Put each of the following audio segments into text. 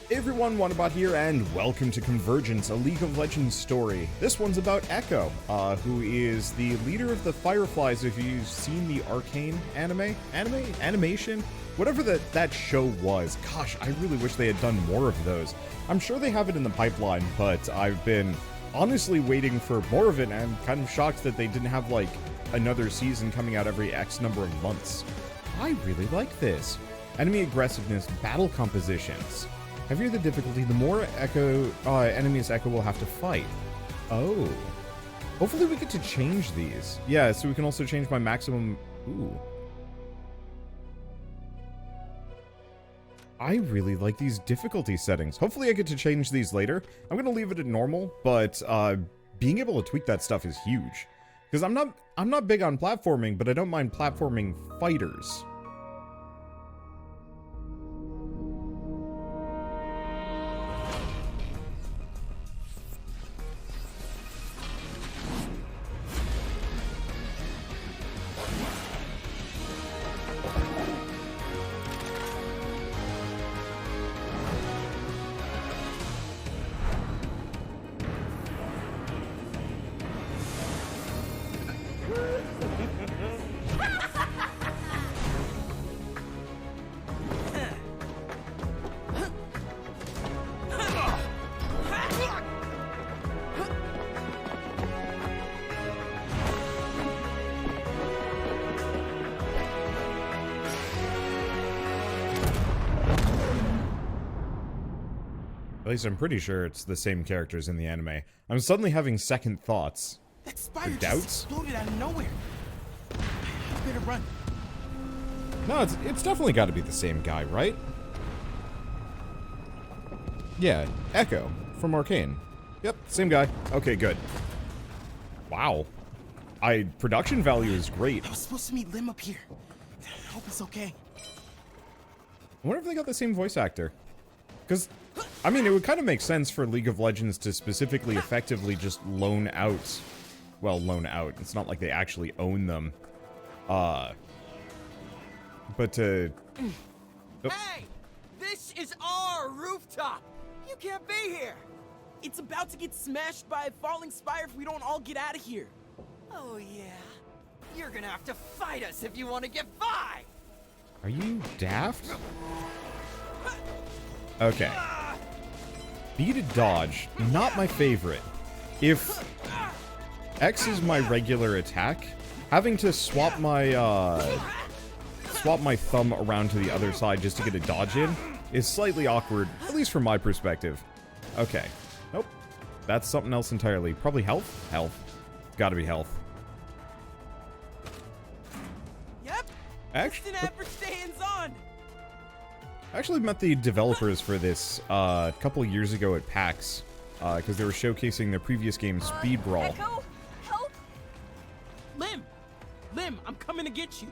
Hey everyone, Wanderbot here, and welcome to Convergence, a League of Legends story. This one's about Ekko, who is the leader of the Fireflies. If you've seen the Arcane animation, whatever that show was. Gosh, I really wish they had done more of those. I'm sure they have it in the pipeline, but I've been honestly waiting for more of it, and I'm kind of shocked that they didn't have, like, another season coming out every X number of months. I really like this. Enemy aggressiveness, battle compositions. Heavier the difficulty, the more enemies Ekko will have to fight. Oh. Hopefully we get to change these. Yeah, so we can also change my maximum... Ooh. I really like these difficulty settings. Hopefully I get to change these later. I'm gonna leave it at normal, but being able to tweak that stuff is huge. Because I'm not big on platforming, but I don't mind platforming fighters. At least I'm pretty sure it's the same characters in the anime. I'm suddenly having second thoughts. That spider doubts? just exploded out of nowhere. I better run. No, it's definitely got to be the same guy, right? Yeah, Ekko from Arcane. Yep, same guy. Okay, good. Wow. Production value is great. I was supposed to meet Lim up here. I hope it's okay. I wonder if they got the same voice actor. Because, I mean, it would kind of make sense for League of Legends to specifically effectively just loan out. Well, loan out. It's not like they actually own them. But to... Oh. Hey! This is our rooftop! You can't be here! It's about to get smashed by a falling spire if we don't all get out of here. Oh yeah? You're gonna have to fight us if you want to get by! Are you daft? Okay. Beaded dodge, not my favorite. If X is my regular attack, having to swap my thumb around to the other side just to get a dodge in is slightly awkward, at least from my perspective. Okay. Nope. That's something else entirely. Probably health? Health. Gotta be health. Yep. Actually, Never staying on. I actually met the developers for this a couple years ago at PAX, because they were showcasing their previous game, Speed Brawl. Ekko, help! Lim, I'm coming to get you.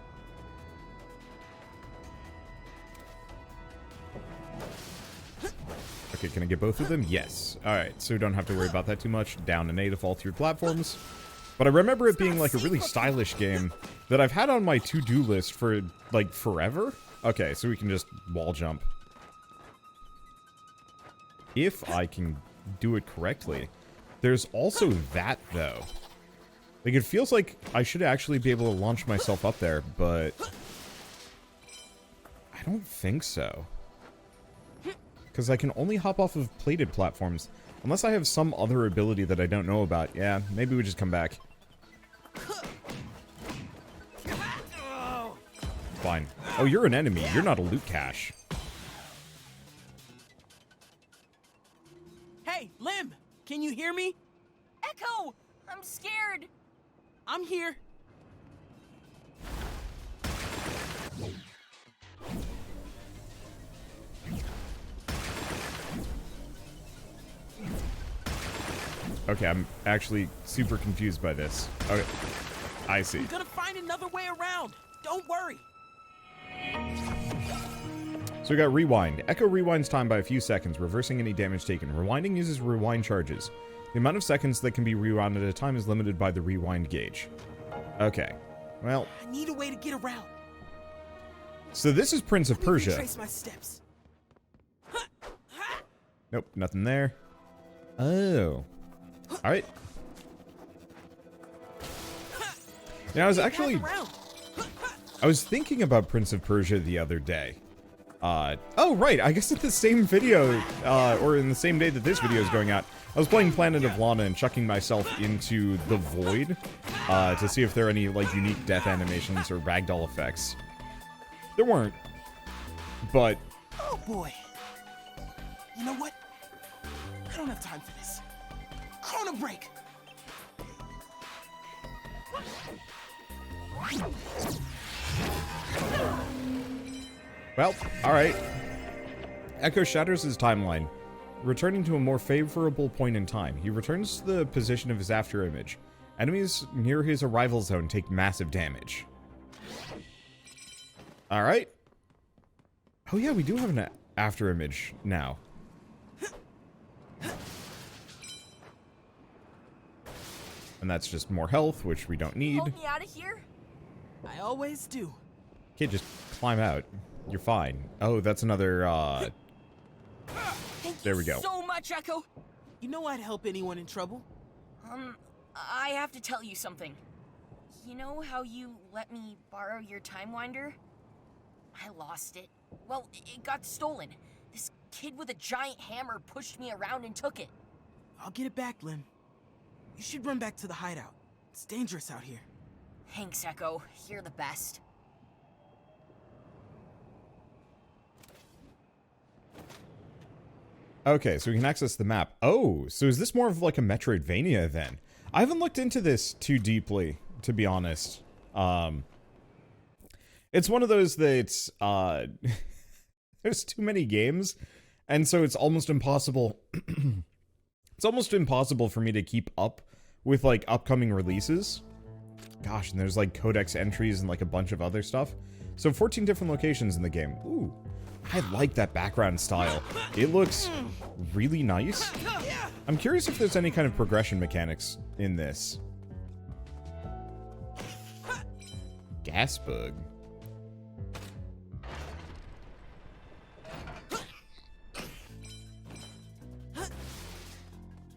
Okay, can I get both of them? Yes. Alright, so we don't have to worry about that too much. Down an A to fall through platforms. But I remember it being like a really stylish game that I've had on my to-do list for, like, forever. Okay, so we can just wall jump. If I can do it correctly. There's also that, though. Like, it feels like I should actually be able to launch myself up there, but... I don't think so. Because I can only hop off of plated platforms. Unless I have some other ability that I don't know about. Yeah, maybe we just come back. Fine. Oh, you're an enemy. You're not a loot cache. Hey, Lim, can you hear me? Ekko! I'm scared! I'm here. Okay, I'm actually super confused by this. Okay, I see. I'm gonna find another way around. Don't worry. So we got rewind. Ekko rewinds time by a few seconds, reversing any damage taken. Rewinding uses rewind charges. The amount of seconds that can be rewound at a time is limited by the rewind gauge. Okay. Well, I need a way to get around. So this is Prince of Persia. Trace my steps. Nope, nothing there. Oh. Alright. Now, I was thinking about Prince of Persia the other day. Oh, right, I guess it's the same video, or in the same day that this video is going out, I was playing Planet of Lana and chucking myself into the void, to see if there are any, like, unique death animations or ragdoll effects. There weren't. But... Oh, boy. You know what? I don't have time for this. Chrono break! Well, alright. Ekko shatters his timeline, returning to a more favorable point in time. He returns to the position of his afterimage. Enemies near his arrival zone take massive damage. Alright. Oh yeah, we do have an afterimage now. And that's just more health, which we don't need. Hold me out of here. I always do. Okay, just climb out. You're fine. Oh, that's another, Thank there you we go. so much, Ekko. You know I'd help anyone in trouble. I have to tell you something. You know how you let me borrow your time winder? I lost it. Well, it got stolen. This kid with a giant hammer pushed me around and took it. I'll get it back, Lim. You should run back to the hideout. It's dangerous out here. Thanks, Ekko. You're the best. Okay, so we can access the map. Oh, so is this more of like a Metroidvania then? I haven't looked into this too deeply, to be honest. It's one of those that's, there's too many games, and so it's almost impossible, it's almost impossible for me to keep up with, like, upcoming releases. Gosh, and there's, like, codex entries and, like, a bunch of other stuff. So 14 different locations in the game. Ooh. I like that background style. It looks really nice. I'm curious if there's any kind of progression mechanics in this. Gas bug.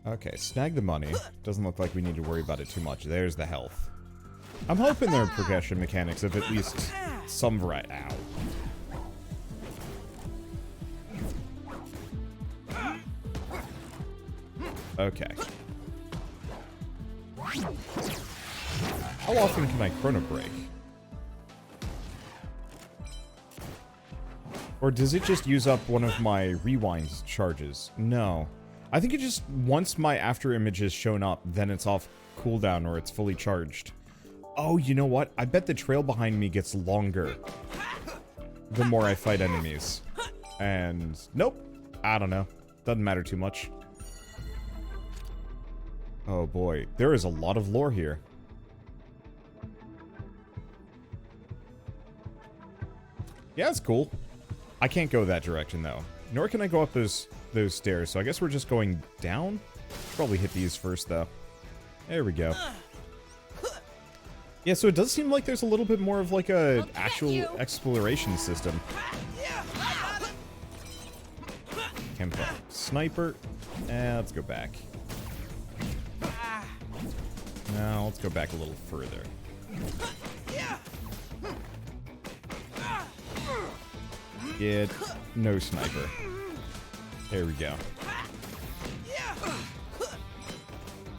Okay, snag the money. Doesn't look like we need to worry about it too much. There's the health. I'm hoping there are progression mechanics of at least some variety. Ow. Okay. How often can I chrono break? Or does it just use up one of my rewind charges? No. I think it just, once my after image is shown up, then it's off cooldown or it's fully charged. Oh, you know what? I bet the trail behind me gets longer the more I fight enemies. And, nope. I don't know. Doesn't matter too much. Oh boy, there is a lot of lore here. Yeah, it's cool. I can't go that direction though. Nor can I go up those stairs, so I guess we're just going down? Probably hit these first though. There we go. Yeah, so it does seem like there's a little bit more of like a actual exploration system. Tempo. Sniper. Let's go back. Now, let's go back a little further. Get no sniper. There we go.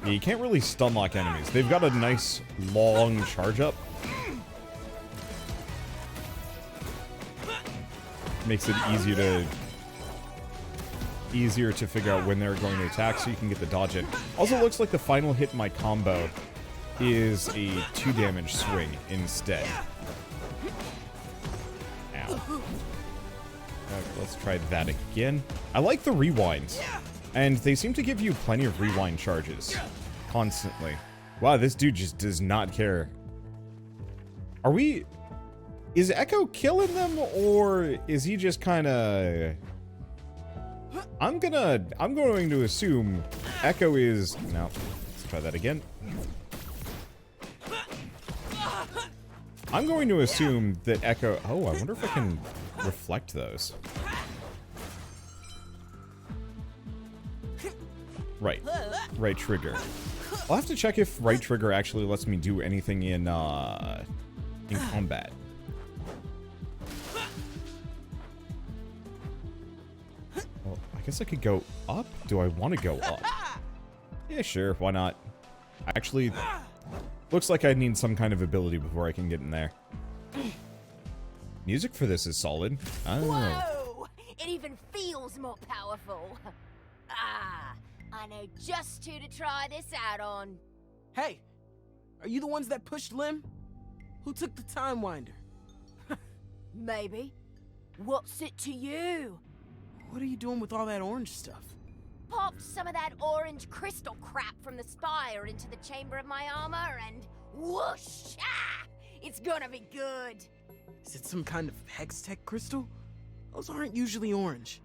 Yeah, you can't really stun lock enemies. They've got a nice long charge up. Makes it easier to figure out when they're going to attack so you can get the dodge in. Also looks like the final hit in my combo is a 2 damage swing instead. Ow. Okay, let's try that again. I like the rewinds. And they seem to give you plenty of rewind charges. Constantly. Wow, this dude just does not care. Are we... Is Ekko killing them, or is he just kinda... I'm going to assume Ekko is... No. Let's try that again. I'm going to assume that Ekko... Oh, I wonder if I can reflect those. Right. Right trigger. I'll have to check if right trigger actually lets me do anything in combat. Well, I guess I could go up. Do I want to go up? Yeah, sure. Why not? Actually, looks like I need some kind of ability before I can get in there. Music for this is solid. I don't know. Whoa! It even feels more powerful. Ah, I know just who to try this out on. Hey, are you the ones that pushed Lim? Who took the time winder? Maybe. What's it to you? What are you doing with all that orange stuff? Popped some of that orange crystal crap from the spire into the chamber of my armor and whoosh! Ah! It's gonna be good. Is it some kind of hex tech crystal? Those aren't usually orange.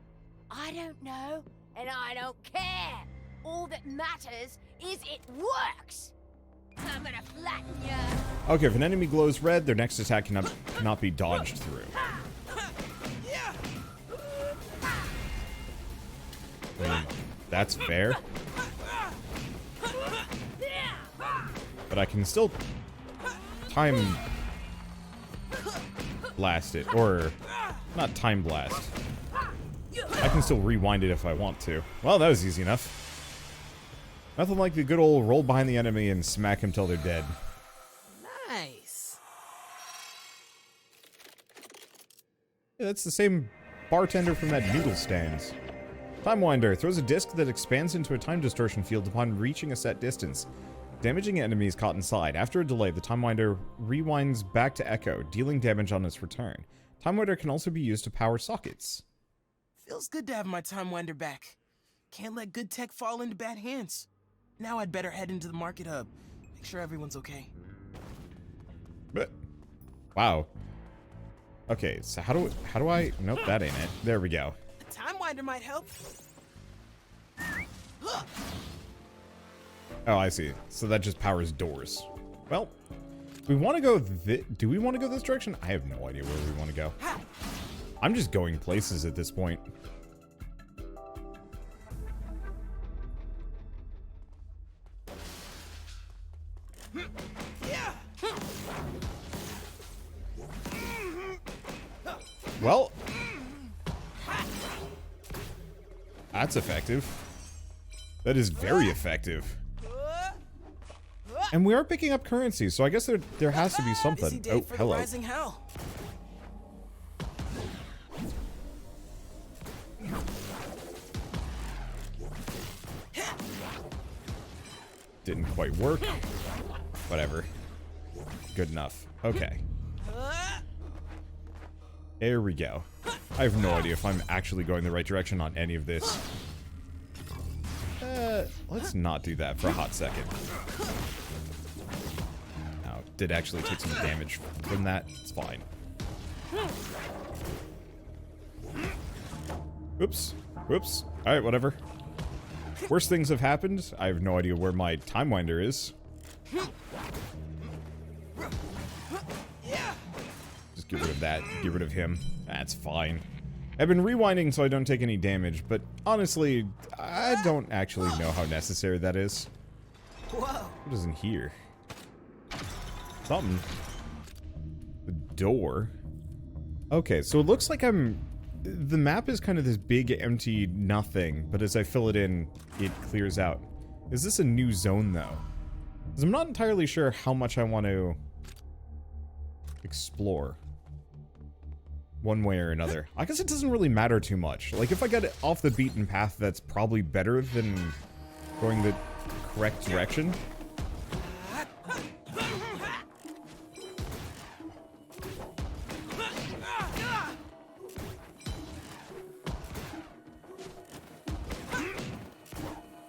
I don't know, and I don't care. All that matters is it works. I'm gonna flatten ya. Okay, if an enemy glows red, their next attack cannot be dodged through. I mean, that's fair. But I can still time blast it, or not time blast. I can still rewind it if I want to. Well, that was easy enough. Nothing like the good old roll behind the enemy and smack him till they're dead. Nice. Yeah, that's the same bartender from that noodle stand. Time Winder throws a disc that expands into a time distortion field upon reaching a set distance, damaging enemies caught inside. After a delay, the Time Winder rewinds back to Ekko, dealing damage on its return. Time Winder can also be used to power sockets. Feels good to have my time winder back. Can't let good tech fall into bad hands. Now I'd better head into the market hub. Make sure everyone's okay. But, wow. Okay, so how do I? Nope, that ain't it. There we go. A time winder might help. Oh, I see. So that just powers doors. Well, we want to go. Do we want to go this direction? I have no idea where we want to go. I'm just going places at this point. Well, that's effective. That is very effective. And we are picking up currency, so I guess there has to be Busy something. day Oh, for the hello. rising hell. Didn't quite work. Whatever. Good enough. Okay. There we go. I have no idea if I'm actually going the right direction on any of this. Let's not do that for a hot second. Now, did actually take some damage from that. It's fine. Oops. Whoops. Alright, whatever. Worse things have happened. I have no idea where my time winder is. Just get rid of that. Get rid of him. That's fine. I've been rewinding so I don't take any damage, but honestly, I don't actually know how necessary that is. What is in here? Something. The door. Okay, so it looks like the map is kind of this big empty nothing, but as I fill it in, it clears out. Is this a new zone, though? Because I'm not entirely sure how much I want to explore. One way or another. I guess it doesn't really matter too much. Like, if I get it off the beaten path, that's probably better than going the correct direction.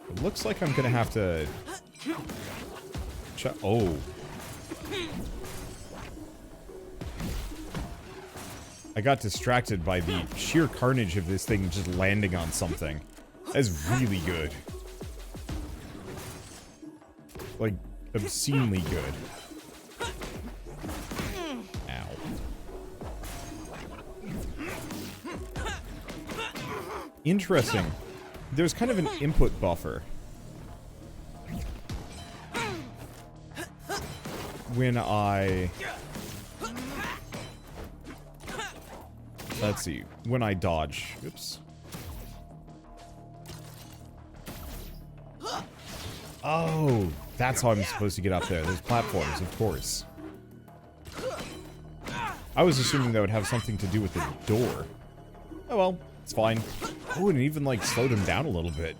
It looks like I'm gonna have to... Oh. I got distracted by the sheer carnage of this thing just landing on something. That's really good. Like, obscenely good. Ow. Interesting. There's kind of an input buffer. when I... Let's see. When I dodge. Oops. Oh, that's how I'm supposed to get up there. There's platforms, of course. I was assuming that would have something to do with the door. Oh well, it's fine. Oh, and it even, like, slowed him down a little bit.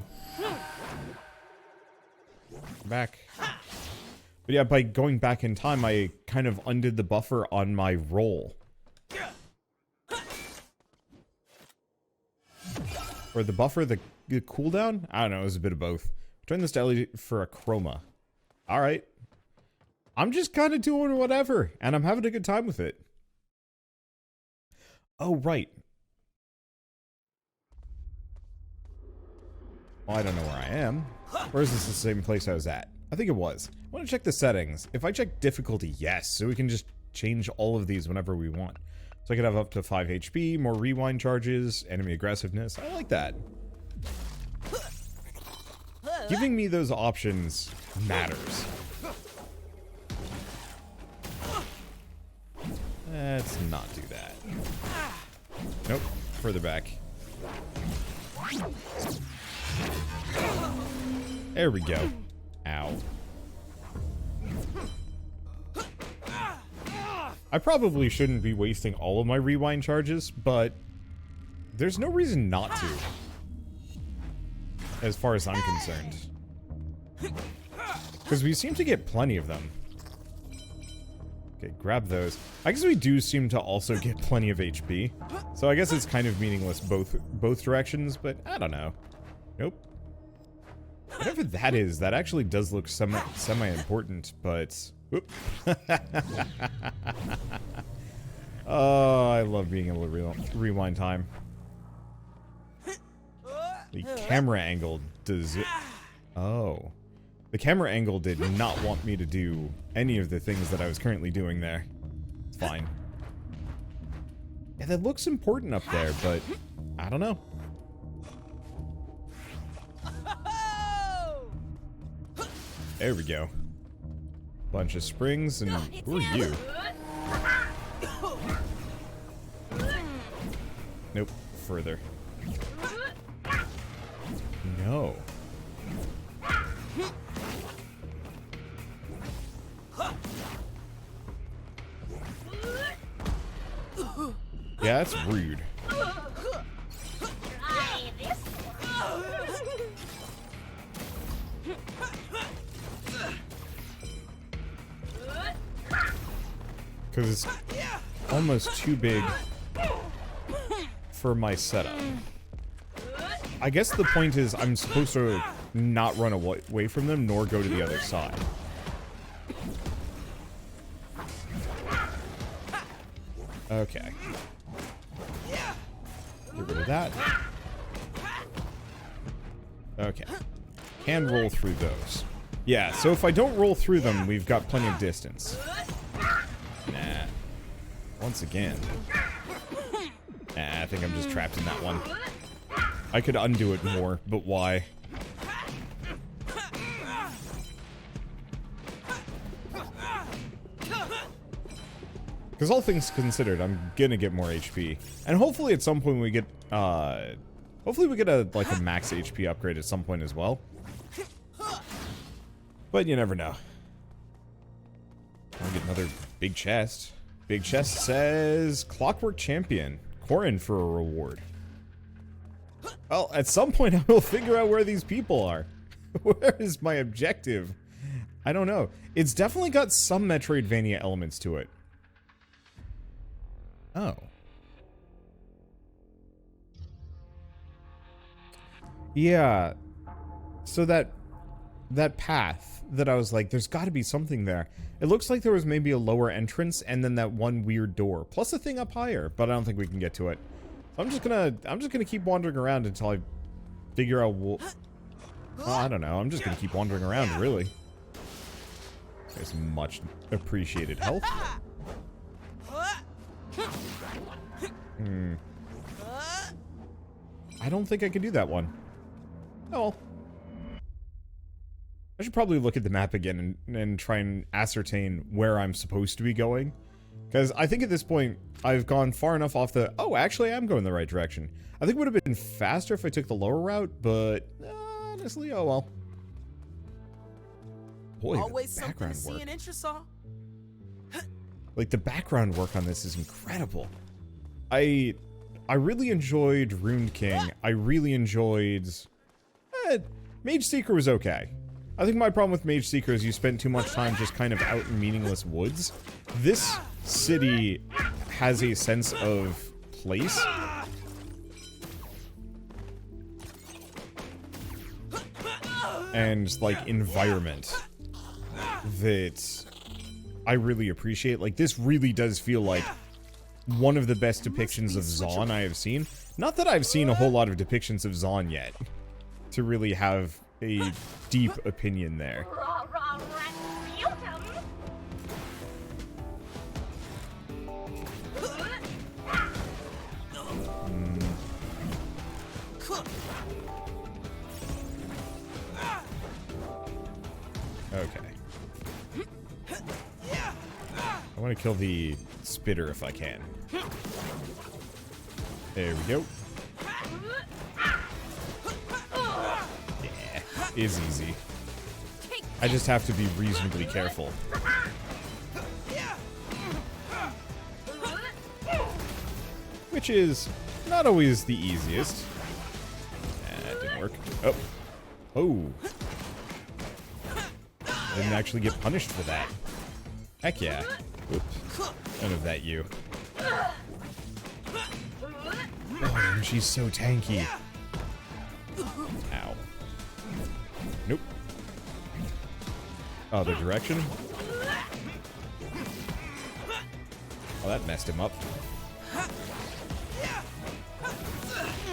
Back. But yeah, by going back in time, I kind of undid the buffer on my roll. Or the buffer, the cooldown? I don't know, it was a bit of both. Turn this to LED for a chroma. Alright. I'm just kind of doing whatever, and I'm having a good time with it. Oh, right. Well, I don't know where I am. Or is this the same place I was at? I think it was. I want to check the settings. If I check difficulty, yes. So we can just change all of these whenever we want. So I could have up to 5 HP, more rewind charges, enemy aggressiveness. I like that. Giving me those options matters. Let's not do that. Nope. Further back. There we go. Ow. I probably shouldn't be wasting all of my rewind charges, but there's no reason not to. As far as I'm concerned. Because we seem to get plenty of them. Okay, grab those. I guess we do seem to also get plenty of HP. So I guess it's kind of meaningless both directions, but I don't know. Nope. Whatever that is, that actually does look semi-important, but... Whoop. Oh, I love being able to rewind time. The camera angle does it. Oh. The camera angle did not want me to do any of the things that I was currently doing there. It's fine. Yeah, that looks important up there, but I don't know. There we go. Bunch of springs, and who are you? Nope, further. No. Yeah, that's rude. Because it's almost too big for my setup. I guess the point is I'm supposed to not run away from them, nor go to the other side. Okay. Get rid of that. Okay. Can roll through those. Yeah, so if I don't roll through them, we've got plenty of distance. Nah. Once again. Nah, I think I'm just trapped in that one. I could undo it more, but why? Because all things considered, I'm gonna get more HP. And hopefully at some point we get, hopefully we get a max HP upgrade at some point as well. But you never know. I'll get another big chest. Big chest says, Clockwork Champion. Corin for a reward. Well, at some point I will figure out where these people are. Where is my objective? I don't know. It's definitely got some Metroidvania elements to it. Oh. Yeah. So that path that I was like, there's got to be something there. It looks like there was maybe a lower entrance and then that one weird door, plus a thing up higher, but I don't think we can get to it. So I'm just gonna keep wandering around until I figure out well, I don't know. I'm just gonna keep wandering around, really. There's much appreciated health. I don't think I can do that one. Oh. I should probably look at the map again and try and ascertain where I'm supposed to be going. Because I think at this point, I've gone far enough off the... Oh, actually, I'm going the right direction. I think it would have been faster if I took the lower route, but honestly, oh well. Boy, Always the something to background see work. in Intrasaw. Like, the background work on this is incredible. I really enjoyed Ruined King. I really enjoyed... Mage Seeker was okay. I think my problem with Mage Seeker is you spend too much time just kind of out in meaningless woods. This city has a sense of place. And, like, environment that I really appreciate. Like, this really does feel like one of the best depictions of Zaun I have seen. Not that I've seen a whole lot of depictions of Zaun yet, to really have a deep opinion there. Okay. I want to kill the spitter if I can. There we go. Yeah, is easy. I just have to be reasonably careful. Which is not always the easiest. That didn't work. Oh. Oh. I didn't actually get punished for that. Heck yeah. Oops. None of that, you. Oh, she's so tanky. Ow. Nope. Other direction. Oh, that messed him up.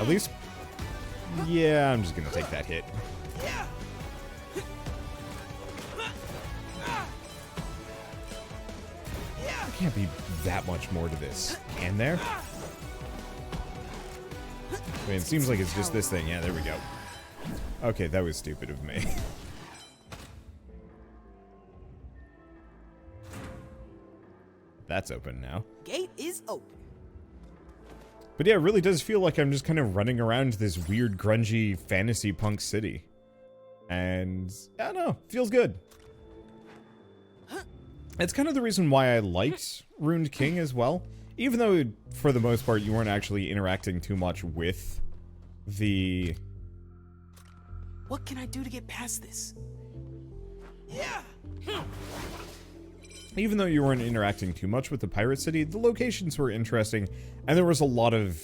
At least... Yeah, I'm just gonna take that hit. There can't be that much more to this, can there? I mean, it seems like it's just this thing. Yeah, there we go. Okay, that was stupid of me. That's open now. Gate is open. But yeah, it really does feel like I'm just kind of running around this weird, grungy, fantasy punk city. And, I don't know, feels good. It's kind of the reason why I liked Ruined King as well. Even though, for the most part, you weren't actually interacting too much with the... What can I do to get past this? Even though you weren't interacting too much with the pirate city, the locations were interesting, and there was a lot of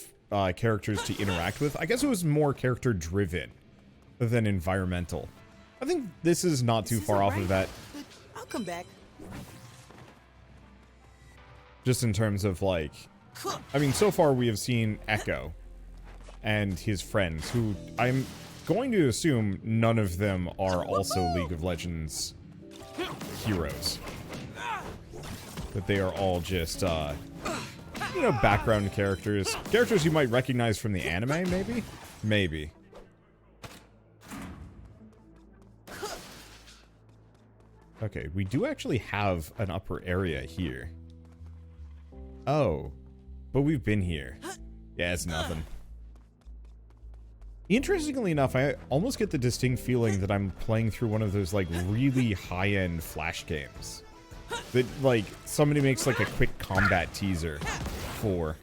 characters to interact with. I guess it was more character-driven than environmental. I think this is not too far off of that. But I'll come back. Just in terms of, like... I mean, so far we have seen Ekko and his friends, who I'm going to assume none of them are also League of Legends heroes. That they are all just, you know, background characters. Characters you might recognize from the anime, maybe? Maybe. Okay, we do actually have an upper area here. Oh. But we've been here. Yeah, it's nothing. Interestingly enough, I almost get the distinct feeling that I'm playing through one of those, like, really high-end Flash games. That, like, somebody makes, like, a quick combat teaser for.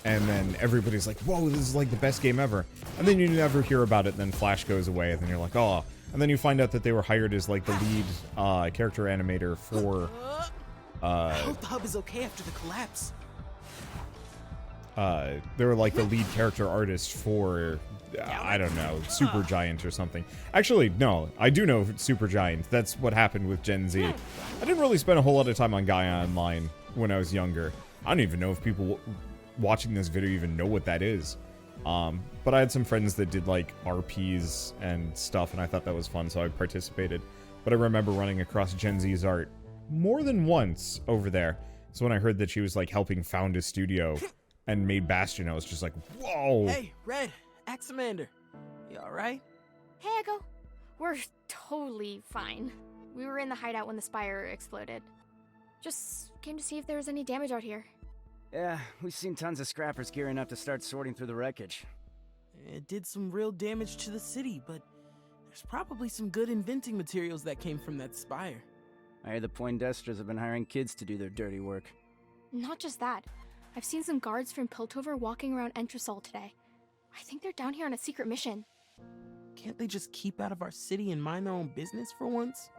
And then everybody's like, whoa, this is, like, the best game ever. And then you never hear about it, and then Flash goes away, and then you're like, oh. And then you find out that they were hired as, like, the lead character animator for... I hope the hub is okay after the collapse. They were, like, the lead character artist for... I don't know, Super Giant or something. Actually, no, I do know Super Giant. That's what happened with Gen Z. I didn't really spend a whole lot of time on Gaia Online when I was younger. I don't even know if people watching this video even know what that is. But I had some friends that did, like, RPs and stuff, and I thought that was fun, so I participated. But I remember running across Gen Z's art more than once over there. So when I heard that she was, like, helping found a studio and made Bastion, I was just like, whoa! Hey, Red, Axamander. You alright? Hey, Ekko. We're totally fine. We were in the hideout when the spire exploded. Just came to see if there was any damage out here. Yeah, we've seen tons of scrappers gearing up to start sorting through the wreckage. It did some real damage to the city, but there's probably some good inventing materials that came from that spire. I hear the Poindexters have been hiring kids to do their dirty work. Not just that. I've seen some guards from Piltover walking around Entresol today. I think they're down here on a secret mission. Can't they just keep out of our city and mind their own business for once?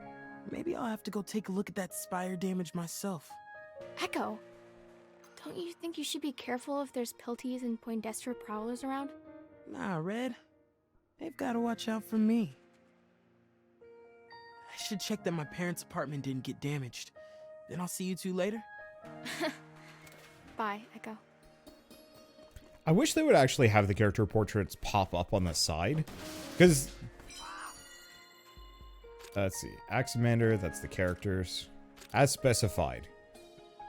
Maybe I'll have to go take a look at that spire damage myself. Ekko, don't you think you should be careful if there's Pilties and Poindexter Prowlers around? Nah, Red. They've gotta watch out for me. I should check that my parents' apartment didn't get damaged. Then I'll see you two later. Bye, Ekko. I wish they would actually have the character portraits pop up on the side. Because... let's see. Axamander, that's the characters. As specified.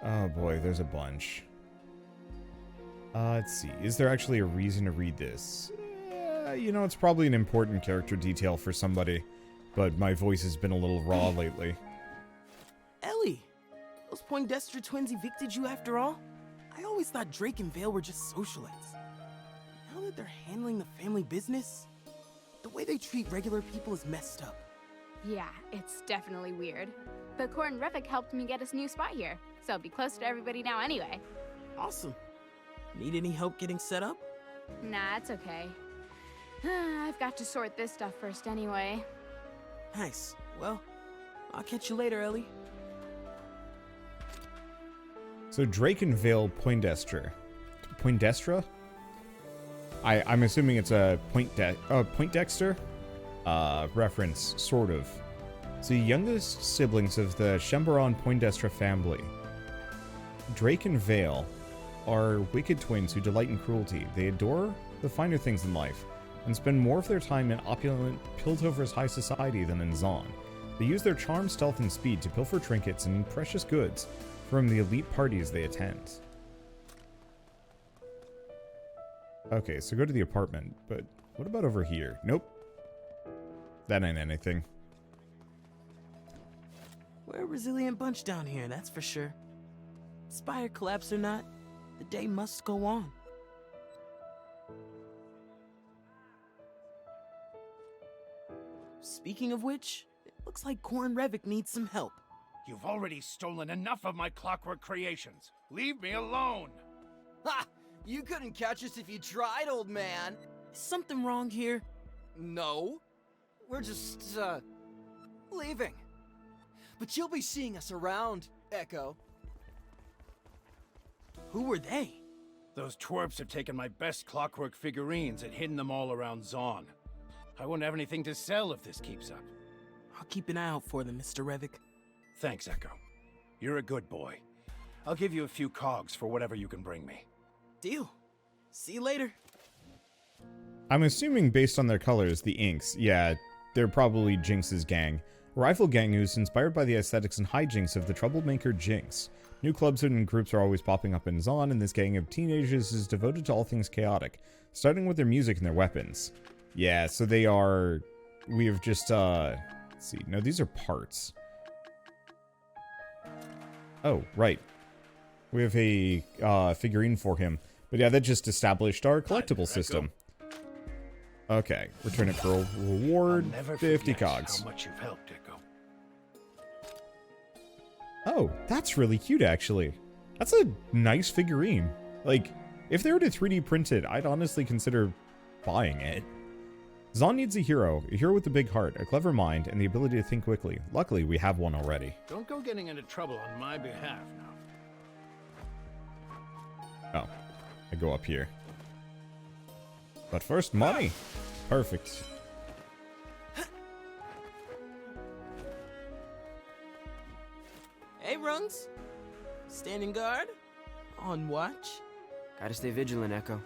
Oh boy, there's a bunch. Let's see. Is there actually a reason to read this? You know, it's probably an important character detail for somebody. But my voice has been a little raw lately. Ellie! Those Poindexter twins evicted you after all? I always thought Drake and Vale were just socialites. Now that they're handling the family business, the way they treat regular people is messed up. Yeah, it's definitely weird. But Core and Revik helped me get us new spot here, so I'll be close to everybody now anyway. Awesome. Need any help getting set up? Nah, it's okay. I've got to sort this stuff first anyway. Nice. Well, I'll catch you later, Ellie. So Drake and Vale Poindexter. Poindextra? I'm assuming it's a Poindexter reference, sort of. It's the youngest siblings of the Chamberon Poindexter family. Drake and Vale are wicked twins who delight in cruelty. They adore the finer things in life and spend more of their time in opulent Piltover's high society than in Zaun. They use their charm, stealth, and speed to pilfer trinkets and precious goods from the elite parties they attend. Okay, so go to the apartment, but what about over here? Nope. That ain't anything. We're a resilient bunch down here, that's for sure. Spire collapse or not, the day must go on. Speaking of which, it looks like Core and Revik needs some help. You've already stolen enough of my clockwork creations. Leave me alone! Ha! You couldn't catch us if you tried, old man. Is something wrong here? No. We're just, leaving. But you'll be seeing us around, Ekko. Who were they? Those twerps have taken my best clockwork figurines and hidden them all around Zaun. I won't have anything to sell if this keeps up. I'll keep an eye out for them, Mr. Revik. Thanks, Ekko. You're a good boy. I'll give you a few cogs for whatever you can bring me. Deal. See you later. I'm assuming based on their colors, the inks, yeah, they're probably Jinx's gang. A rival gang who's inspired by the aesthetics and hijinks of the troublemaker Jinx. New clubs and groups are always popping up in Zaun, and this gang of teenagers is devoted to all things chaotic, starting with their music and their weapons. Yeah, so they are... We have just, let's see. No, these are parts. Oh, right. We have a figurine for him. But yeah, that just established our collectible system. Okay, return it for a reward, 50 cogs. How much you've helped, Ekko. Oh, that's really cute, actually. That's a nice figurine. Like, if they were to 3D print it, I'd honestly consider buying it. Zaun needs a hero with a big heart, a clever mind, and the ability to think quickly. Luckily, we have one already. Don't go getting into trouble on my behalf now. Oh, I go up here. But first, money. Perfect. Hey, Rungs. Standing guard? On watch? Gotta stay vigilant, Ekko.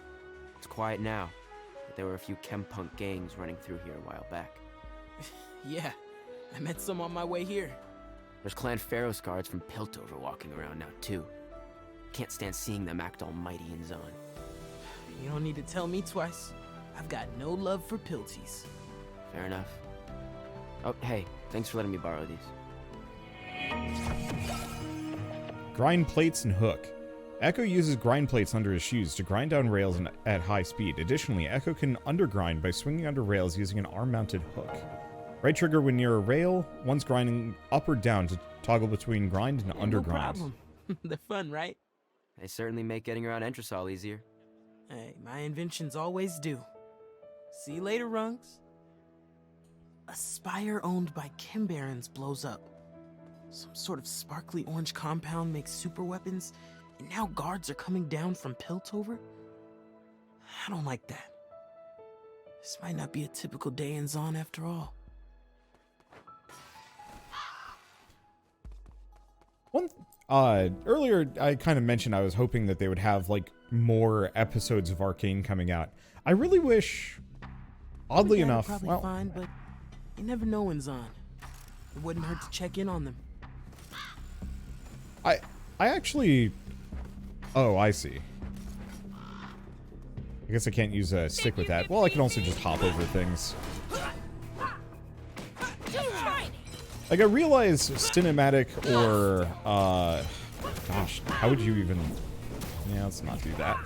It's quiet now, but there were a few chempunk gangs running through here a while back. Yeah, I met some on my way here. There's Clan Pharaoh's guards from Piltover walking around now, too. Can't stand seeing them act almighty in Zaun. You don't need to tell me twice. I've got no love for pilties. Fair enough. Oh, hey, thanks for letting me borrow these. Grind plates and hook. Ekko uses grind plates under his shoes to grind down rails at high speed. Additionally, Ekko can undergrind by swinging under rails using an arm-mounted hook. Right trigger when near a rail, once grinding up or down to toggle between grind and undergrind. No problem. They're fun, right? They certainly make getting around Entresol easier. Hey, my inventions always do. See you later, Rungs. A spire owned by Chem Barons blows up. Some sort of sparkly orange compound makes super weapons, and now guards are coming down from Piltover? I don't like that. This might not be a typical day in Zaun after all. Earlier I kind of mentioned I was hoping that they would have, like, more episodes of Arcane coming out. I really wish, oddly enough, Probably well, fine, but you never know in Zaun. It wouldn't hurt to check in on them. I actually, oh, I see. I guess I can't use a stick with that. Well, I can also just hop over things. Like, I realize cinematic or, gosh, how would you even, yeah, let's not do that.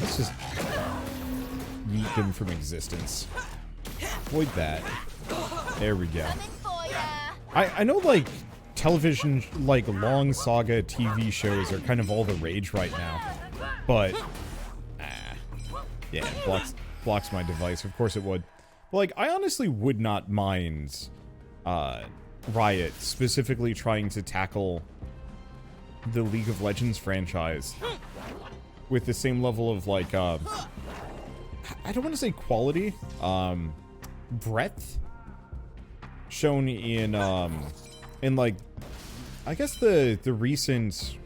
Let's just yeet them from existence. Avoid that. There we go. I know, like, television, like, long saga TV shows are kind of all the rage right now. But, yeah, blocks my device. Of course it would. But, like, I honestly would not mind Riot specifically trying to tackle the League of Legends franchise with the same level of, like, I don't want to say quality, breadth shown in like, I guess the recent,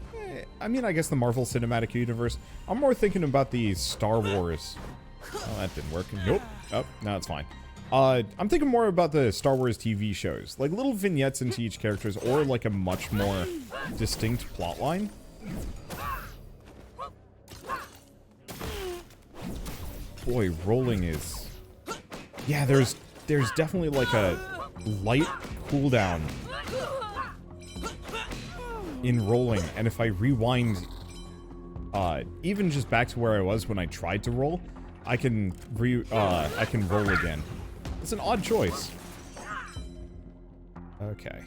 I mean, I guess the Marvel Cinematic Universe. I'm more thinking about the Star Wars. Oh, that didn't work. Nope. Oh, no, it's fine. I'm thinking more about the Star Wars TV shows. Like, little vignettes into each characters, or, like, a much more distinct plotline. Boy, rolling is... Yeah, there's definitely, like, a light cooldown in rolling. And if I rewind, even just back to where I was when I tried to roll, I can roll again. It's an odd choice. Okay.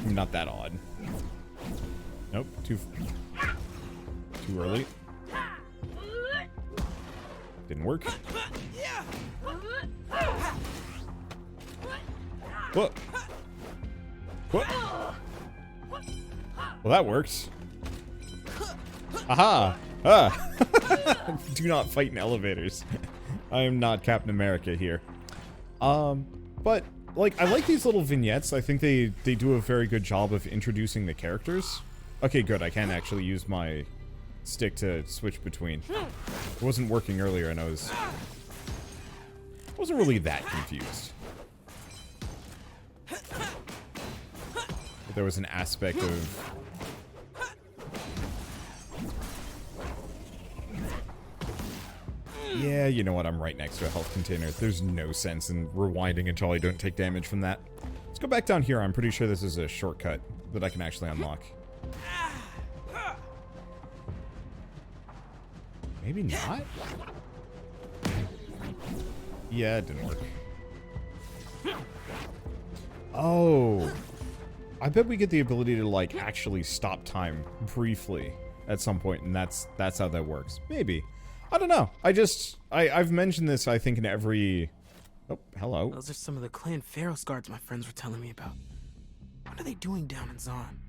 Not that odd. Nope, too early. Didn't work. Whoa. Whoa. Well, that works. Aha! Ah! Do not fight in elevators. I am not Captain America here. But, like, I like these little vignettes. I think they do a very good job of introducing the characters. Okay, good. I can actually use my stick to switch between. It wasn't working earlier, and I wasn't really that confused. But there was an aspect of... Yeah, you know what? I'm right next to a health container. There's no sense in rewinding until I don't take damage from that. Let's go back down here. I'm pretty sure this is a shortcut that I can actually unlock. Maybe not? Yeah, it didn't work. Oh. I bet we get the ability to, like, actually stop time briefly at some point, and that's how that works. Maybe. I don't know. I've mentioned this, I think, in every... Oh, hello. Those are some of the Clan Pharos guards my friends were telling me about. What are they doing down in Zaun?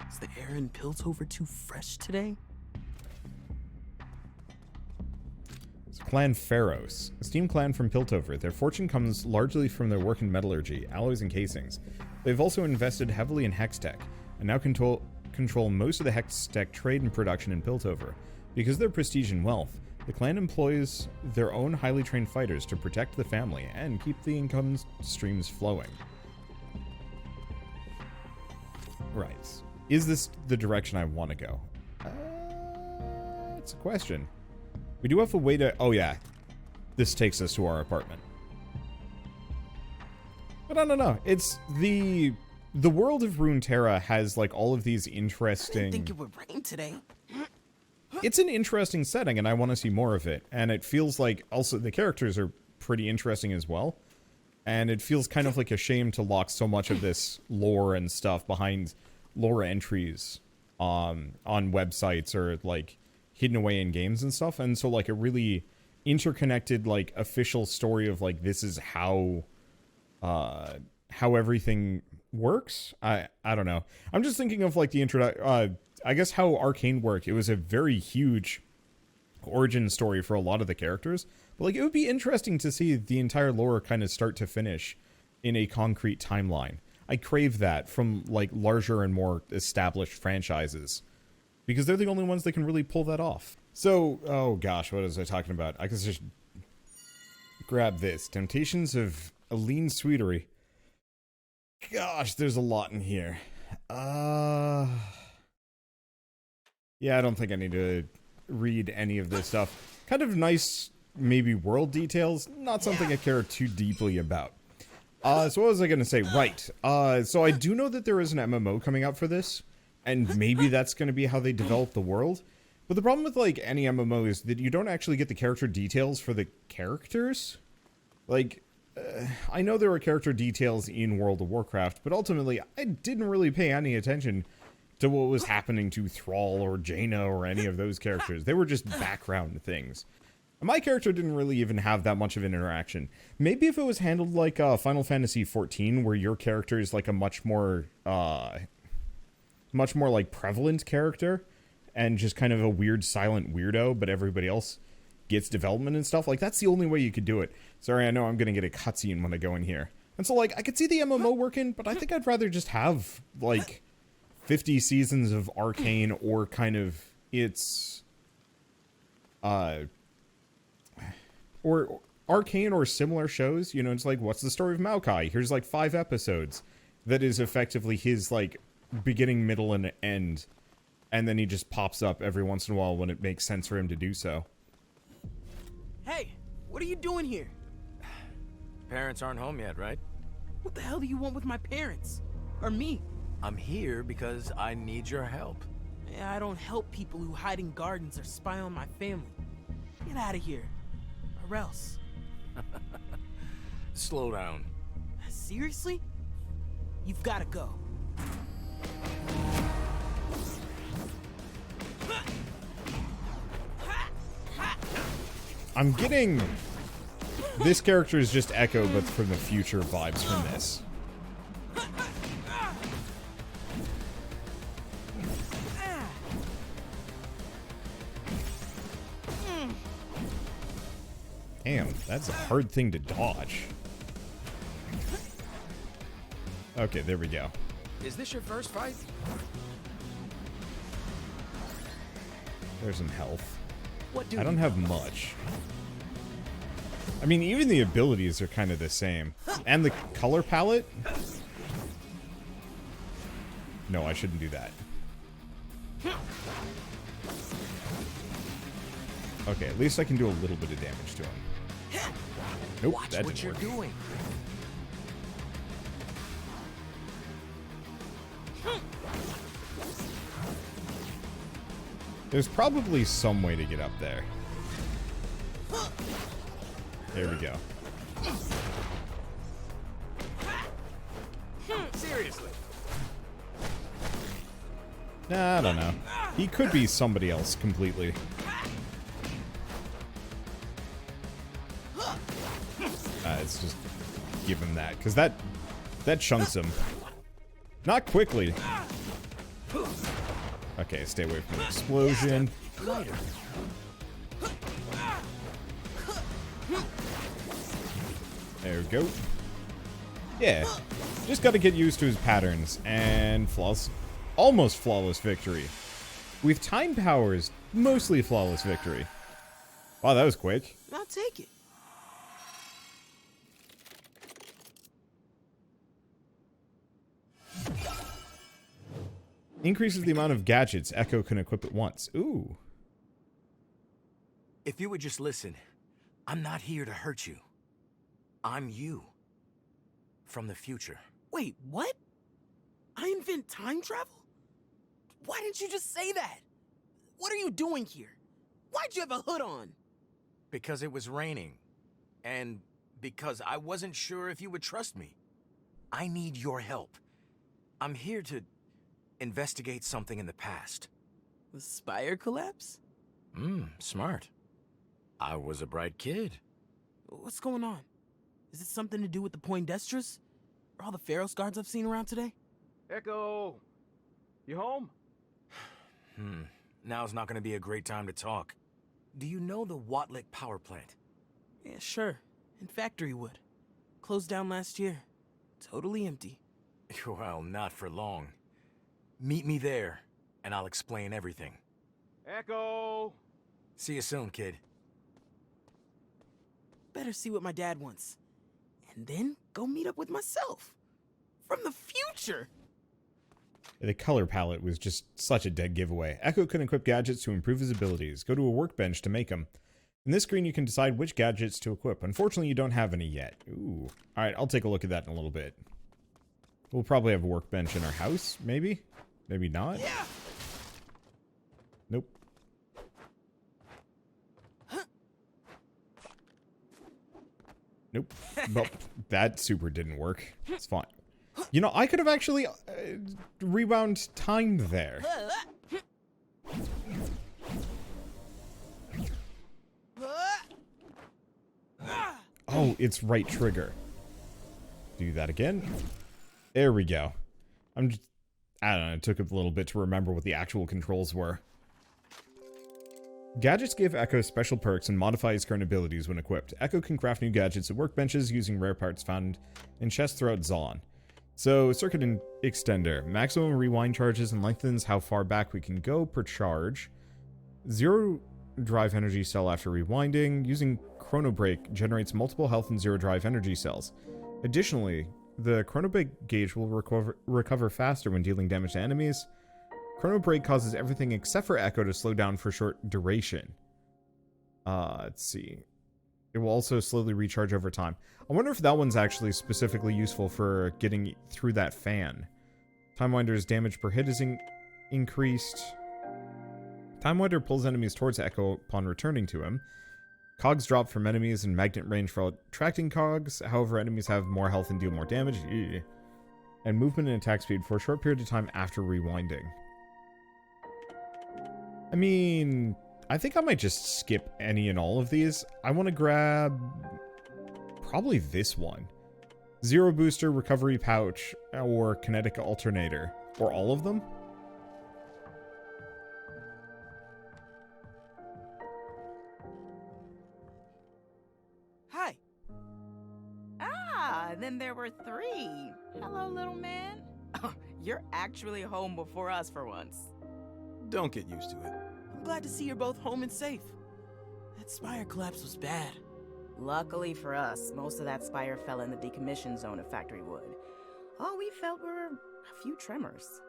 Is the air in Piltover too fresh today? It's Clan Pharos, a steam clan from Piltover. Their fortune comes largely from their work in metallurgy, alloys, and casings. They've also invested heavily in hex tech, and now control most of the hex tech trade and production in Piltover. Because of their prestige and wealth, the clan employs their own highly trained fighters to protect the family and keep the income streams flowing. Right. Is this the direction I want to go? It's a question. We do have a way to... Oh, yeah. This takes us to our apartment. But I don't know. It's the world of Runeterra has, like, all of these interesting... I didn't think it would rain today. It's an interesting setting, and I want to see more of it. And it feels like, also, the characters are pretty interesting as well. And it feels kind of like a shame to lock so much of this lore and stuff behind lore entries on websites or, like, hidden away in games and stuff. And so, like, a really interconnected, like, official story of, like, this is how everything works. I don't know. I'm just thinking of, like, the I guess how Arcane worked. It was a very huge origin story for a lot of the characters. But, like, it would be interesting to see the entire lore kind of start to finish in a concrete timeline. I crave that from, like, larger and more established franchises. Because they're the only ones that can really pull that off. So, oh gosh, what was I talking about? I can just grab this. Temptations of Aline Sweetery. Gosh, there's a lot in here. Yeah, I don't think I need to read any of this stuff. Kind of nice, maybe world details. Not something I care too deeply about. So what was I going to say? Right. So I do know that there is an MMO coming out for this. And maybe that's going to be how they develop the world. But the problem with, like, any MMO is that you don't actually get the character details for the characters. Like, I know there were character details in World of Warcraft, but ultimately, I didn't really pay any attention to what was happening to Thrall or Jaina or any of those characters. They were just background things. And my character didn't really even have that much of an interaction. Maybe if it was handled like Final Fantasy XIV, where your character is like a much more like prevalent character, and just kind of a weird silent weirdo, but everybody else gets development and stuff. Like, that's the only way you could do it. Sorry, I know I'm gonna get a cutscene when I go in here. And so, like, I could see the MMO working, but I think I'd rather just have, like, 50 seasons of Arcane, or kind of its, or Arcane or similar shows. You know, it's like, what's the story of Maokai? Here's, like, 5 episodes. That is effectively his, like, beginning, middle, and end. And then he just pops up every once in a while when it makes sense for him to do so. Hey, what are you doing here? Parents aren't home yet, right? What the hell do you want with my parents? Or me? I'm here because I need your help. Yeah, I don't help people who hide in gardens or spy on my family. Get out of here. Or else. Slow down. Seriously? You've got to go. I'm getting... This character is just Ekko, but from the future vibes from this. Damn, that's a hard thing to dodge. Okay, there we go. Is this your first fight? There's some health. What do I don't have much. I mean, even the abilities are kind of the same. And the color palette? No, I shouldn't do that. Okay, at least I can do a little bit of damage to him. Nope, Watch that what didn't you're work. doing. There's probably some way to get up there. There we go. Seriously. Nah, I don't know. He could be somebody else completely. It's just give him that, because that chunks him. Not quickly. Okay, stay away from the explosion. There we go. Yeah, just gotta get used to his patterns, and almost flawless victory. With time powers, mostly flawless victory. Wow, that was quick. I'll take it. Increases the amount of gadgets Ekko can equip at once. Ooh. If you would just listen, I'm not here to hurt you. I'm you. From the future. Wait, what? I invent time travel? Why didn't you just say that? What are you doing here? Why'd you have a hood on? Because it was raining. And because I wasn't sure if you would trust me. I need your help. I'm here to investigate something in the past. The spire collapse? Smart. I was a bright kid. What's going on? Is it something to do with the Poindestras? Or all the Pharaoh's guards I've seen around today? Ekko! You home? Now's not gonna be a great time to talk. Do you know the Watlick power plant? Yeah, sure. In Factory Wood. Closed down last year. Totally empty. Well, not for long. Meet me there, and I'll explain everything. Ekko! See you soon, kid. Better see what my dad wants. And then go meet up with myself. From the future! The color palette was just such a dead giveaway. Ekko can equip gadgets to improve his abilities. Go to a workbench to make them. In this screen, you can decide which gadgets to equip. Unfortunately, you don't have any yet. Ooh. Alright, I'll take a look at that in a little bit. We'll probably have a workbench in our house, maybe? Maybe not? Yeah. Nope. Nope. Well, that super didn't work. It's fine. You know, I could have actually rewound time there. Oh, it's right trigger. Do that again. There we go. I don't know, it took a little bit to remember what the actual controls were. Gadgets give Ekko special perks and modify his current abilities when equipped. Ekko can craft new gadgets at workbenches using rare parts found in chests throughout Zaun. So, circuit extender. Maximum rewind charges and lengthens how far back we can go per charge. 0 drive energy cell after rewinding. Using chrono break generates multiple health and 0 drive energy cells. Additionally, the chrono break gauge will recover faster when dealing damage to enemies. Chrono break causes everything except for Ekko to slow down for short duration. Let's see. It will also slowly recharge over time. I wonder if that one's actually specifically useful for getting through that fan. Time Winder's damage per hit is increased. Time Winder pulls enemies towards Ekko upon returning to him. Cogs drop from enemies in magnet range for attracting cogs. However, enemies have more health and deal more damage. Ew. And movement and attack speed for a short period of time after rewinding. I mean, I think I might just skip any and all of these. I want to grab probably this one. 0 booster, recovery pouch, or kinetic alternator. Or all of them? Hi. Ah, then there were 3. Hello, little man. Oh, you're actually home before us for once. Don't get used to it. I'm glad to see you're both home and safe. That spire collapse was bad. Luckily for us, most of that spire fell in the decommission zone of Factory Wood. All we felt were a few tremors.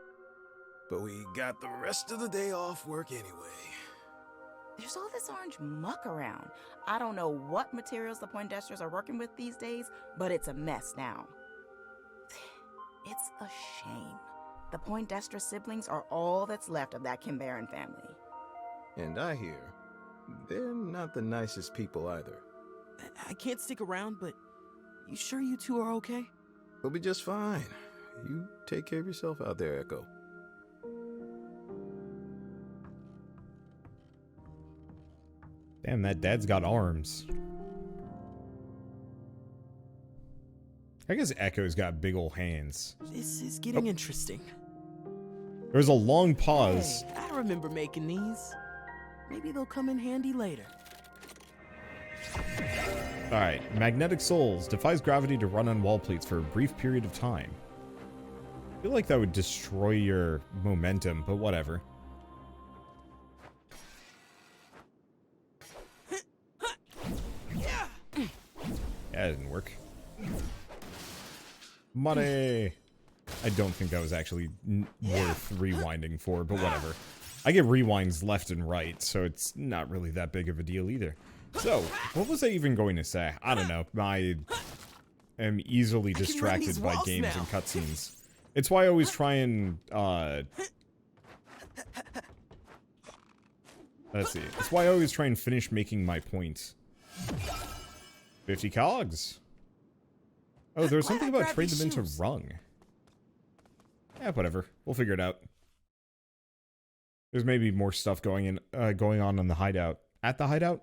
But we got the rest of the day off work anyway. There's all this orange muck around. I don't know what materials the Poindestras are working with these days, but it's a mess now. It's a shame. The Poindestra siblings are all that's left of that Kimbaran family. And I hear they're not the nicest people either. I can't stick around, but you sure you two are okay? We'll be just fine. You take care of yourself out there, Ekko. Damn, that dad's got arms. I guess Ekko's got big ol' hands. This is getting interesting. There was a long pause. Hey, I remember making these. Maybe they'll come in handy later. Alright, Magnetic Souls defies gravity to run on wall plates for a brief period of time. I feel like that would destroy your momentum, but whatever. Yeah, that didn't work. Money! I don't think that was actually worth rewinding for, but whatever. I get rewinds left and right, so it's not really that big of a deal either. So, what was I even going to say? I don't know. I am easily distracted by games and cutscenes. It's why I always try and, let's see. It's why I always try and finish making my point. 50 cogs. Oh, there was something about trade them into rung. Yeah, whatever. We'll figure it out. There's maybe more stuff going on in the hideout. At the hideout?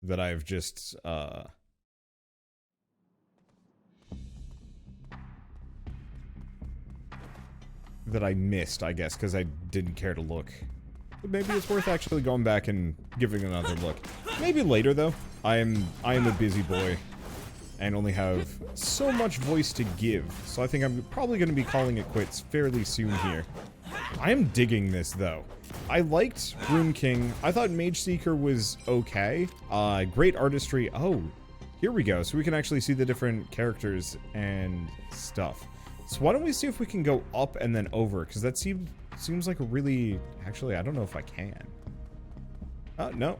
That I've just, that I missed, I guess, because I didn't care to look. But maybe it's worth actually going back and giving another look. Maybe later, though. I am a busy boy and only have so much voice to give, so I think I'm probably going to be calling it quits fairly soon here. I am digging this, though. I liked Rune King. I thought Mage Seeker was okay. Great artistry. Oh, here we go. So we can actually see the different characters and stuff. So why don't we see if we can go up and then over? Because that seems like a really... Actually, I don't know if I can. No.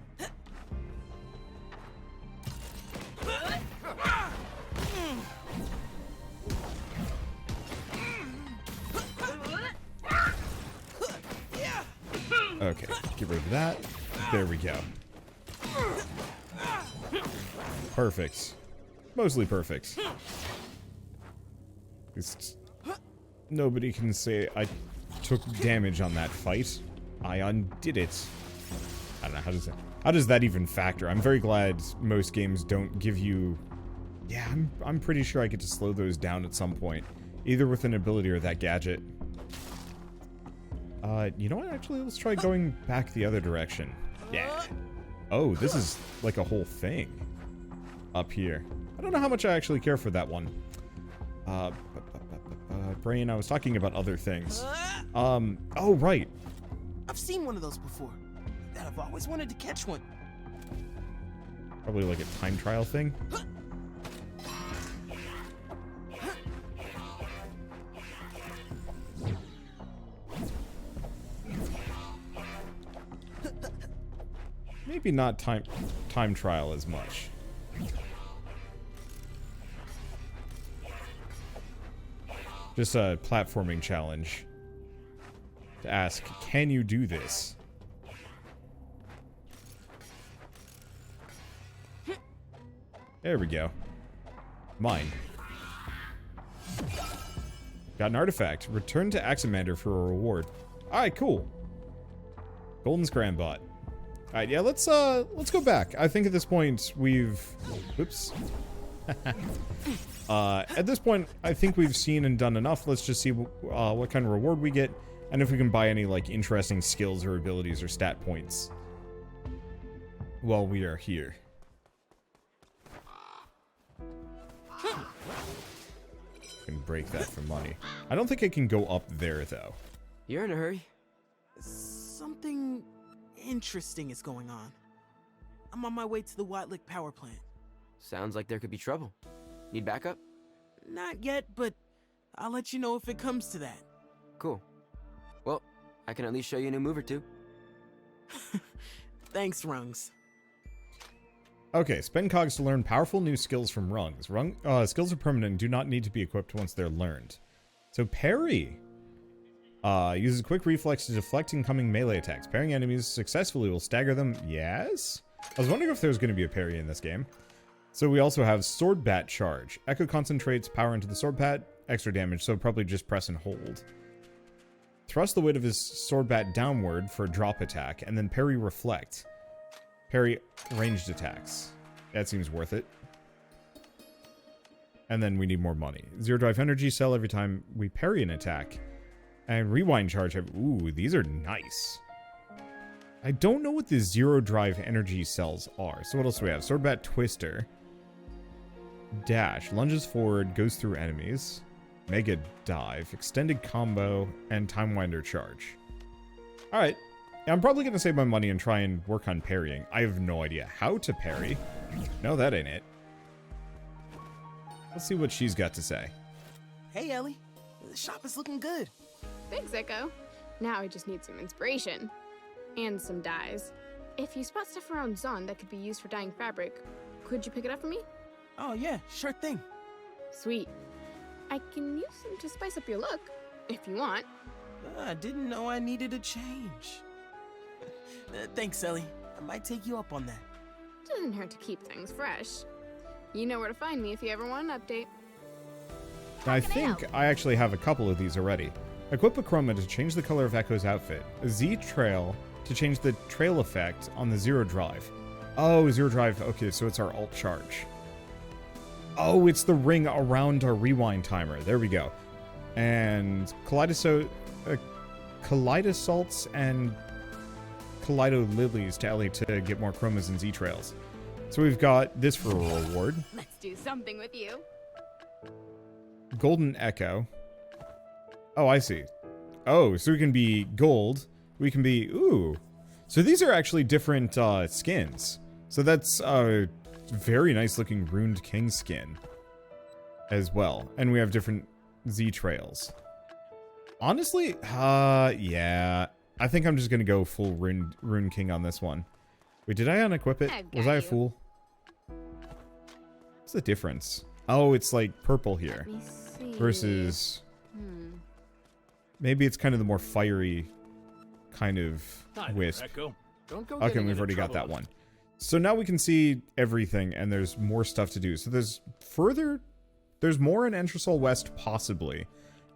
Okay, get rid of that. There we go. Perfect. Mostly perfect. Just nobody can say I took damage on that fight. I undid it. I don't know, how does that even factor? I'm very glad most games don't give you... Yeah, I'm pretty sure I get to slow those down at some point. Either with an ability or that gadget. You know what? Actually, let's try going back the other direction. Yeah. Oh, this is like a whole thing up here. I don't know how much I actually care for that one. Brain, I was talking about other things. Oh, right. I've seen one of those before. And I've always wanted to catch one. Probably like a time trial thing. Maybe not time trial as much. Just a platforming challenge. To ask, can you do this? There we go. Mine. Got an artifact. Return to Aximander for a reward. Alright, cool. Golden Scrambot. Alright, yeah, let's go back. I think at this point we've... Oops. At this point, I think we've seen and done enough. Let's just see what kind of reward we get, and if we can buy any, like, interesting skills or abilities or stat points while we are here. Can break that for money. I don't think I can go up there, though. You're in a hurry. Something interesting is going on. I'm on my way to the Watlick power plant. Sounds like there could be trouble. Need backup? Not yet, but I'll let you know if it comes to that. Cool. Well, I can at least show you a new move or two. Thanks, Rungs. Okay, spend cogs to learn powerful new skills from rungs. Skills are permanent and do not need to be equipped once they're learned. So parry. Uses quick reflex to deflect incoming melee attacks. Parrying enemies successfully will stagger them. Yes? I was wondering if there was going to be a parry in this game. So we also have Sword Bat Charge. Ekko concentrates power into the Sword Bat. Extra damage, so probably just press and hold. Thrust the weight of his Sword Bat downward for a drop attack, and then parry Reflect. Parry ranged attacks. That seems worth it. And then we need more money. Zero drive energy cell every time we parry an attack. And rewind charge. Ooh, these are nice. I don't know what the zero drive energy cells are. So what else do we have? Sword Bat Twister. Dash. Lunges forward. Goes through enemies. Mega dive. Extended combo. And Time Winder charge. Alright. I'm probably going to save my money and try and work on parrying. I have no idea how to parry. No, that ain't it. Let's see what she's got to say. Hey, Ellie. The shop is looking good. Thanks, Ekko. Now I just need some inspiration. And some dyes. If you spot stuff around Zaun that could be used for dyeing fabric, could you pick it up for me? Oh yeah, sure thing. Sweet. I can use them to spice up your look, if you want. I didn't know I needed a change. Thanks, Ellie. I might take you up on that. Doesn't hurt to keep things fresh. You know where to find me if you ever want an update. I think I actually have a couple of these already. Equip a chroma to change the color of Ekko's outfit. A Z trail to change the trail effect on the zero drive. Oh, zero drive. Okay, so it's our alt charge. Oh, it's the ring around our rewind timer. There we go. And kaleidosalts and kaleido lilies to Ellie to get more chromas and Z trails. So we've got this for a reward. Let's do something with you. Golden Ekko. Oh, I see. Oh, so we can be gold. We can be... Ooh. So these are actually different skins. So that's a very nice looking Runed King skin as well. And we have different Z trails. Honestly, yeah. I think I'm just going to go full Rune King on this one. Wait, did I unequip it? Was I a fool? What's the difference? Oh, it's like purple here. Versus... Maybe it's kind of the more fiery kind of wisp. Okay, we've already got that one. So now we can see everything, and there's more stuff to do. So there's more in Entresol West, possibly.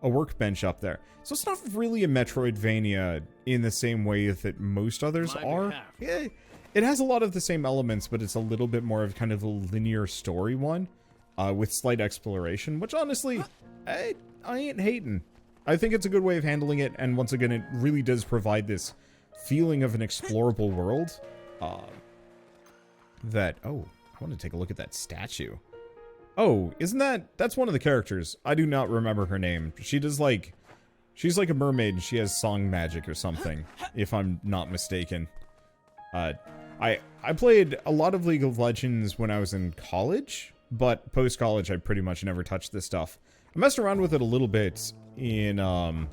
A workbench up there. So it's not really a Metroidvania in the same way that most others are. Yeah, it has a lot of the same elements, but it's a little bit more of kind of a linear story one, with slight exploration, which honestly, I ain't hating. I think it's a good way of handling it, and once again, it really does provide this feeling of an explorable world. Oh, I want to take a look at that statue. Oh, that's one of the characters. I do not remember her name. She's like a mermaid, and she has song magic or something, if I'm not mistaken. I played a lot of League of Legends when I was in college, but post-college I pretty much never touched this stuff. I messed around with it a little bit in, well...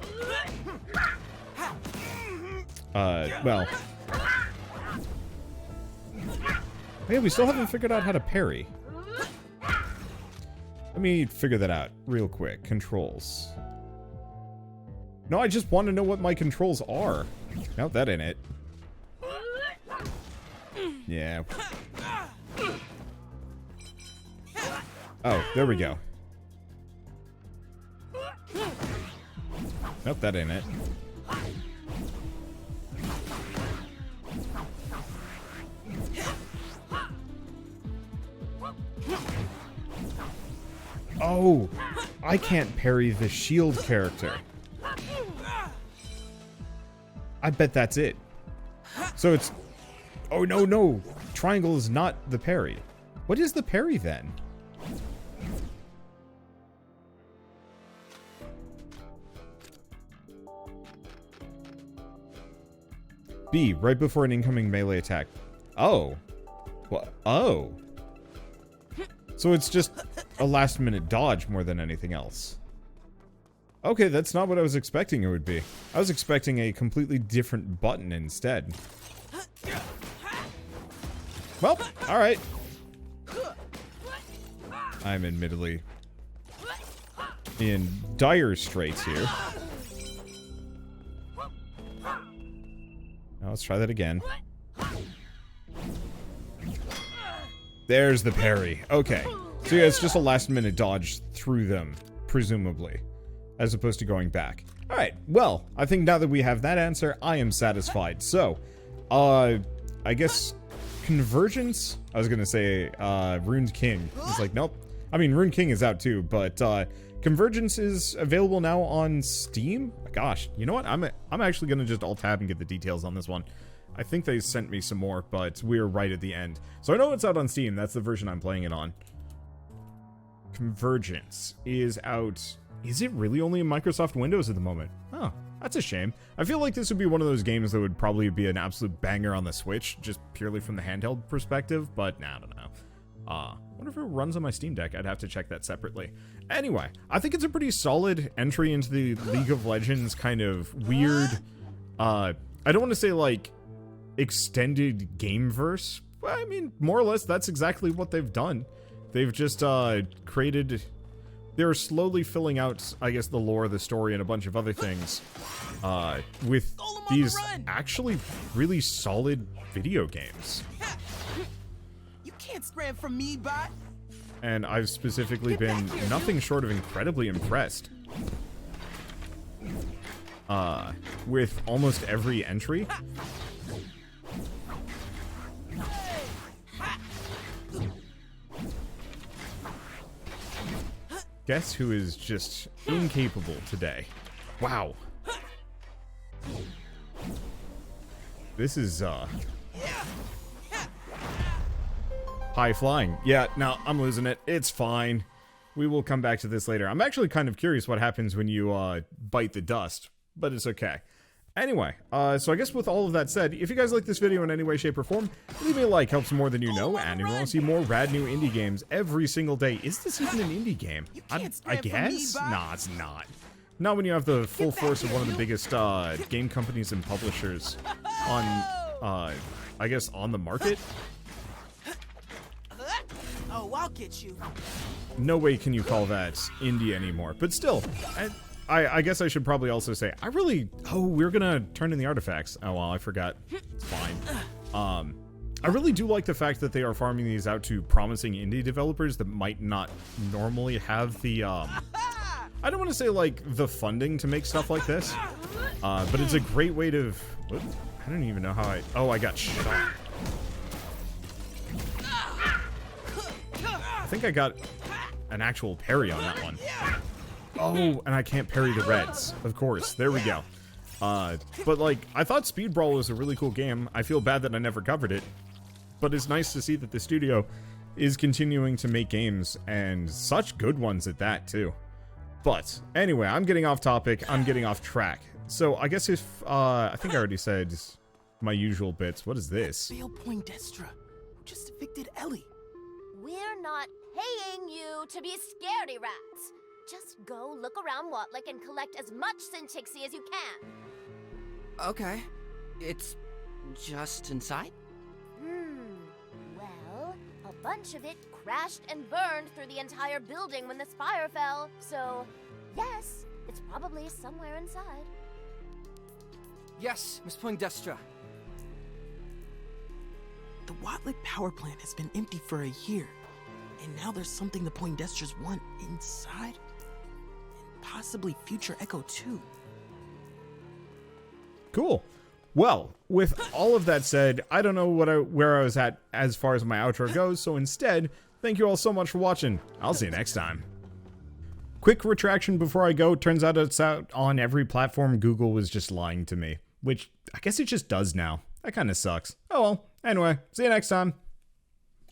Hey, we still haven't figured out how to parry. Let me figure that out real quick. Controls. No, I just want to know what my controls are. No, that ain't it. Yeah. Oh, there we go. Nope, that ain't it. Oh, I can't parry the shield character. I bet that's it. So it's... Oh, no. Triangle is not the parry. What is the parry then? B, right before an incoming melee attack. Oh. What? Oh. So it's just a last-minute dodge more than anything else. Okay, that's not what I was expecting it would be. I was expecting a completely different button instead. Well, alright. I'm admittedly in dire straits here. Now let's try that again. There's the parry. Okay. So yeah, it's just a last-minute dodge through them, presumably, as opposed to going back. Alright, well, I think now that we have that answer, I am satisfied. So, I guess Convergence? I was gonna say, Runed King. It's like, nope. I mean, Runed King is out too, but, Convergence is available now on Steam? Gosh, you know what? I'm actually gonna just alt-tab and get the details on this one. I think they sent me some more, but we're right at the end. So I know it's out on Steam. That's the version I'm playing it on. Convergence is out... Is it really only in Microsoft Windows at the moment? Oh, that's a shame. I feel like this would be one of those games that would probably be an absolute banger on the Switch, just purely from the handheld perspective, but nah, I don't know. I wonder if it runs on my Steam Deck. I'd have to check that separately. Anyway, I think it's a pretty solid entry into the League of Legends kind of weird I don't want to say, like, extended gameverse. But, I mean, more or less, that's exactly what they've done. They've just, created... They're slowly filling out, I guess, the lore, the story, and a bunch of other things, with these actually really solid video games. You can't scram from me, bot. And I've specifically been nothing short of incredibly impressed with almost every entry. Guess who is just incapable today? Wow. This is, high flying. Yeah, no, I'm losing it. It's fine. We will come back to this later. I'm actually kind of curious what happens when you, bite the dust, but it's okay. Anyway, so I guess with all of that said, if you guys like this video in any way, shape, or form, leave me a like, helps more than you know, and if you want to see more rad new indie games every single day. Is this even an indie game? I guess? Nah, it's not. Not when you have the full force of one of the biggest, game companies and publishers on, I guess, on the market. Oh, I'll get you. No way can you call that indie anymore, but still, I guess I should probably also say, I really... Oh, we're gonna turn in the artifacts. Oh, well, I forgot. It's fine. I really do like the fact that they are farming these out to promising indie developers that might not normally have the, I don't want to say, like, the funding to make stuff like this, but it's a great way to... Whoops, I don't even know how I... Oh, I got shot. I think I got an actual parry on that one. Oh, and I can't parry the reds. Of course. There we go. But, like, I thought Speed Brawl was a really cool game. I feel bad that I never covered it. But it's nice to see that the studio is continuing to make games, and such good ones at that, too. But, anyway, I'm getting off topic. I'm getting off track. So, I guess if, I think I already said my usual bits. What is this? Vale Poindextra, who just evicted Ellie. We're not paying you to be scaredy rats. Just go look around Watlick and collect as much Syntixie as you can. Okay. It's just inside? Well, a bunch of it crashed and burned through the entire building when the spire fell. So, yes, it's probably somewhere inside. Yes, Miss Poindextra. The Watlick power plant has been empty for a year. And now there's something the Poindextras want inside? And possibly future Ekko too. Cool. Well, with all of that said, I don't know where I was at as far as my outro goes, so instead, thank you all so much for watching. I'll see you next time. Quick retraction before I go. Turns out it's out on every platform. Google was just lying to me, which I guess it just does now. That kind of sucks. Oh well. Anyway, see you next time.